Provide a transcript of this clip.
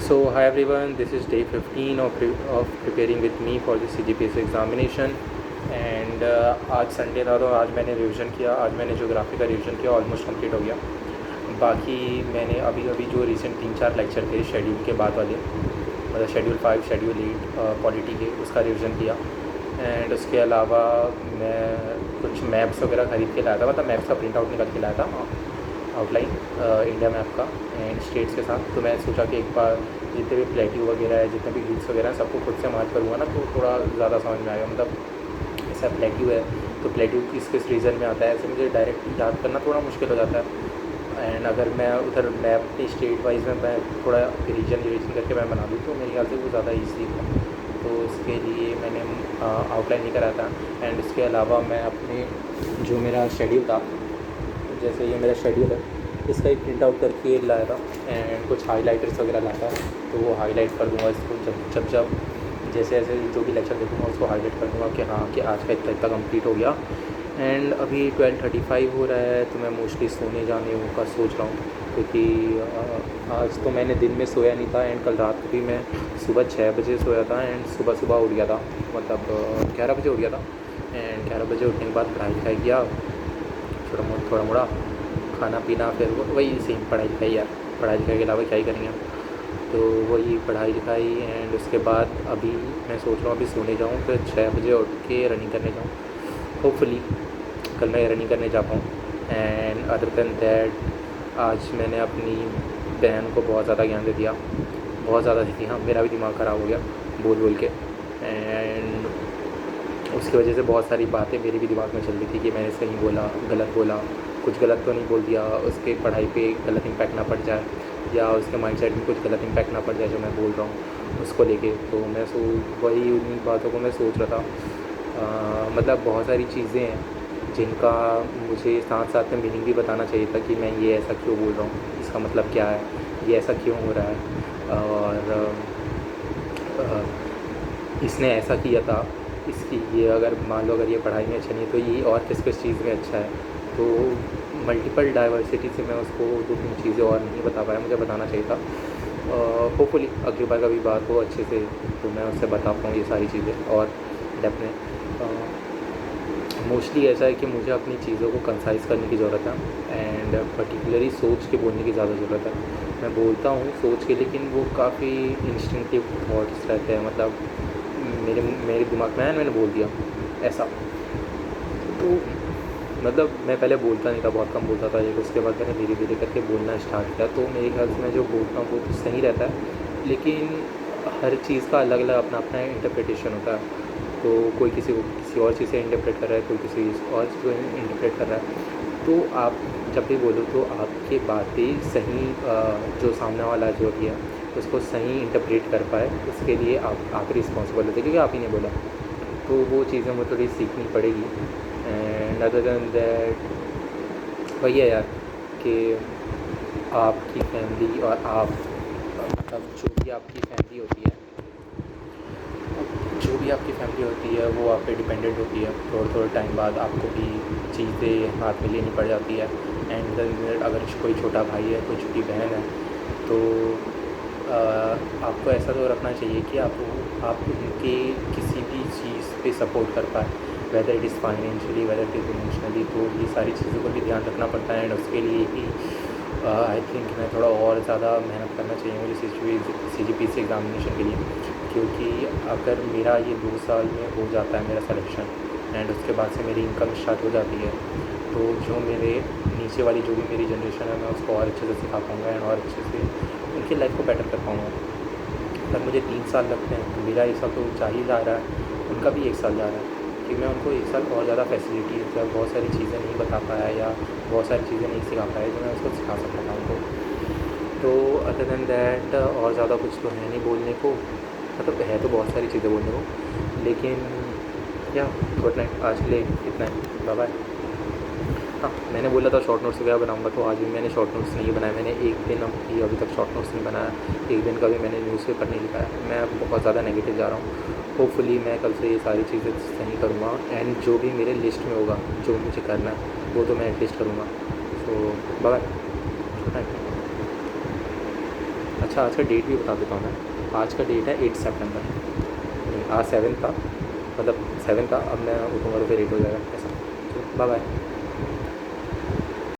So hi everyone, this is day 15 of preparing with me for the CGPS examination and आज Sunday था तो आज मैंने revision किया। आज मैंने ज्योग्राफी का रिवीजन किया, ऑलमोस्ट कंप्लीट हो गया। बाकी मैंने अभी अभी जो रिसेंट 3-4 लेक्चर थे शेड्यूल के बाद वाले, मतलब शेड्यूल 5 शेड्यूल 8 पॉलिटी के, उसका रिवीजन किया। एंड उसके अलावा मैं कुछ मैप्स वगैरह ख़रीद के लाया था, मतलब मैप्स का प्रिंट आउट निकाल के लाया था, आउटलाइन इंडिया मैप का एंड स्टेट्स के साथ। तो मैं सोचा कि एक बार जितने भी प्लेट्यू वगैरह है, जितने भी हिल्स वगैरह हैं, सबको खुद से मार्क करूँगा ना, तो थोड़ा ज़्यादा समझ में आएगा। मतलब ऐसा प्लेट्यू है तो प्लेट्यू किस रीजन में आता है, ऐसे मुझे डायरेक्ट याद करना थोड़ा मुश्किल हो जाता है। एंड अगर मैं उधर मैप पे स्टेट वाइज में मैं थोड़ा रीजन करके मैं बना दूँ तो मेरे ख्याल से वो ज़्यादा ईजी है। तो इसके लिए मैंने आउटलाइन नहीं करा था। एंड इसके अलावा मैं अपने जो मेरा शेड्यूल था, जैसे ये मेरा शेड्यूल है, इसका एक प्रिंट आउट करके लाया था एंड कुछ हाइलाइटर्स वगैरह लाया था। तो वो हाईलाइट कर दूँगा इसको जब जैसे जैसे जो भी लेक्चर देखूँगा उसको हाईलाइट कर दूँगा कि हाँ कि आज का इतना कंप्लीट हो गया। एंड अभी 12:35 हो रहा है तो मैं मोस्टली सोने जाने का सोच रहा हूँ, क्योंकि आज तो मैंने दिन में सोया नहीं था। एंड कल रात को भी मैं सुबह 6 बजे सोया था एंड सुबह उठ गया था, मतलब 11 बजे उठ गया था। एंड 11 बजे उठने के बाद पढ़ाई लिखाई किया, थोड़ा मोड़ा खाना पीना, फिर वही सेम पढ़ाई लिखाई यार, पढ़ाई लिखाई के अलावा क्या ही करेंगे। तो वही पढ़ाई लिखाई एंड उसके बाद अभी मैं सोच रहा हूँ अभी सोने जाऊँ, फिर 6 बजे उठ के रनिंग करने जाऊँ। होपफुली कल मैं रनिंग करने जा पाऊँ। एंड अदर देन दैट आज मैंने अपनी बहन को बहुत ज़्यादा ज्ञान दे दिया, बहुत ज़्यादा दे दिया। मेरा भी दिमाग ख़राब हो गया बोल के। एंड उसकी वजह से बहुत सारी बातें मेरे भी दिमाग में चल रही थी कि मैंने सही बोला, गलत बोला, कुछ गलत तो नहीं बोल दिया, उसके पढ़ाई पे गलत इम्पैक्ट ना पड़ जाए या उसके माइंडसेट में कुछ गलत इम्पैक्ट ना पड़ जाए जो मैं बोल रहा हूँ उसको लेके। तो मैं वही उन्हीं बातों को मैं सोच रहा था। मतलब बहुत सारी चीज़ें हैं जिनका मुझे साथ साथ में मीनिंग भी बताना चाहिए था कि मैं ये ऐसा क्यों बोल रहा हूँ, इसका मतलब क्या है, ये ऐसा क्यों हो रहा है, और इसने ऐसा किया था, इसकी ये अगर मान लो अगर ये पढ़ाई में अच्छा नहीं है तो ये और किस चीज़ में अच्छा है। तो मल्टीपल डाइवर्सिटी से मैं उसको 2-3 चीज़ें और नहीं बता पाया, मुझे बताना चाहिए था। होपफुली अगली बार कभी बात हो अच्छे से तो मैं उससे बता पाऊँ ये सारी चीज़ें और डेफिनेट। मोस्टली ऐसा है कि मुझे अपनी चीज़ों को कंसाइज़ करने की ज़रूरत है एंड पर्टिकुलरली सोच के बोलने की ज़्यादा ज़रूरत है। मैं बोलता हूँ सोच के, लेकिन वो काफ़ी इंस्टिंक्टिव थॉट्स रहते हैं, मतलब मेरे दिमाग में आया, मैंने बोल दिया ऐसा। तो मतलब मैं पहले बोलता नहीं था, बहुत कम बोलता था, लेकिन उसके बाद मैंने धीरे धीरे करके बोलना स्टार्ट किया। तो मेरे ख्याल से मैं जो बोलता हूँ वो तो सही रहता है, लेकिन हर चीज़ का अलग अलग अपना अपना इंटरप्रिटेशन होता है। तो कोई किसी और चीज़ से इंटरप्रेट कर रहा है, कोई किसी और चीज़ को इंटरप्रेट कर रहा है। तो आप जब भी बोलो तो आपकी बातें सही, जो सामने वाला जो भी है उसको सही इंटरप्रेट कर पाए, उसके लिए आप रिस्पॉन्सिबल होते, क्योंकि आप ही ने बोला। तो वो चीज़ें मुझे थोड़ी सीखनी पड़ेगी। एंड अदर देन दैट वही है यार कि आपकी फैमिली और आप, मतलब जो भी आपकी फैमिली होती है, वो आप पे डिपेंडेंट होती है। थोड़े टाइम बाद आपको भी चीज़ें हाथ में लेनी पड़ जाती है। एंड देन अगर कोई छोटा भाई है, कोई छोटी बहन है, तो आपको ऐसा तो रखना चाहिए कि आप उनके किसी भी चीज़ पे सपोर्ट कर पाए, whether it is financially, whether it is emotionally. तो ये सारी चीज़ों को भी ध्यान रखना पड़ता है। एंड उसके लिए ही आई थिंक मैं थोड़ा और ज़्यादा मेहनत करना चाहिए मुझे CGPC एग्ज़ामिनेशन के लिए, क्योंकि अगर मेरा ये 2 साल में हो जाता है मेरा सिलेक्शन एंड उसके बाद से मेरी इनकम स्टार्ट हो जाती है, तो जो मेरे नीचे वाली जो भी मेरी जनरेशन है मैं उसको और अच्छे से सिखा पाऊँगा एंड और अच्छे से उनकी लाइफ को बेटर कर पाऊँगा। अगर मुझे 3 साल लगते हैं तो मेरा 1 साल तो जा ही जा रहा है, उनका भी 1 साल जा रहा है, कि मैं उनको 1 साल और ज़्यादा फैसिलिटीज़ या बहुत सारी चीज़ें नहीं बता पाया या बहुत सारी चीज़ें नहीं सिखा पाया जो मैं उसको सिखा सकता था उनको। तो अदर देन दैट और ज़्यादा कुछ तो है नहीं बोलने को, मतलब है तो बहुत सारी चीज़ें बोलने को, लेकिन या गुड नाइट, आज के लिए इतना है, बाय बाय। हाँ, मैंने बोला था शॉर्ट नोट्स वगैरह बनाऊंगा, तो आज भी मैंने शॉर्ट नोट्स नहीं बनाए। मैंने एक दिन अभी तक शॉर्ट नोट्स नहीं बनाया, एक दिन का भी मैंने न्यूज़पेपर नहीं लिखा है। मैं बहुत ज़्यादा नेगेटिव जा रहा हूँ। होपफुली मैं कल से ये सारी चीज़ें सही करूँगा एंड जो भी मेरे लिस्ट में होगा जो मुझे करना है वो तो मैं एटलीस्ट करूँगा। सो बाय बाय, गुड नाइट। अच्छा आज का डेट भी बता देता हूँ मैं। आज का डेट है 8 सितंबर। नहीं, आज 7 था, मतलब 7 था, अब मैं उठूँगा तो फिर 8 हो जाएगा ऐसा। चलो बाय बाय।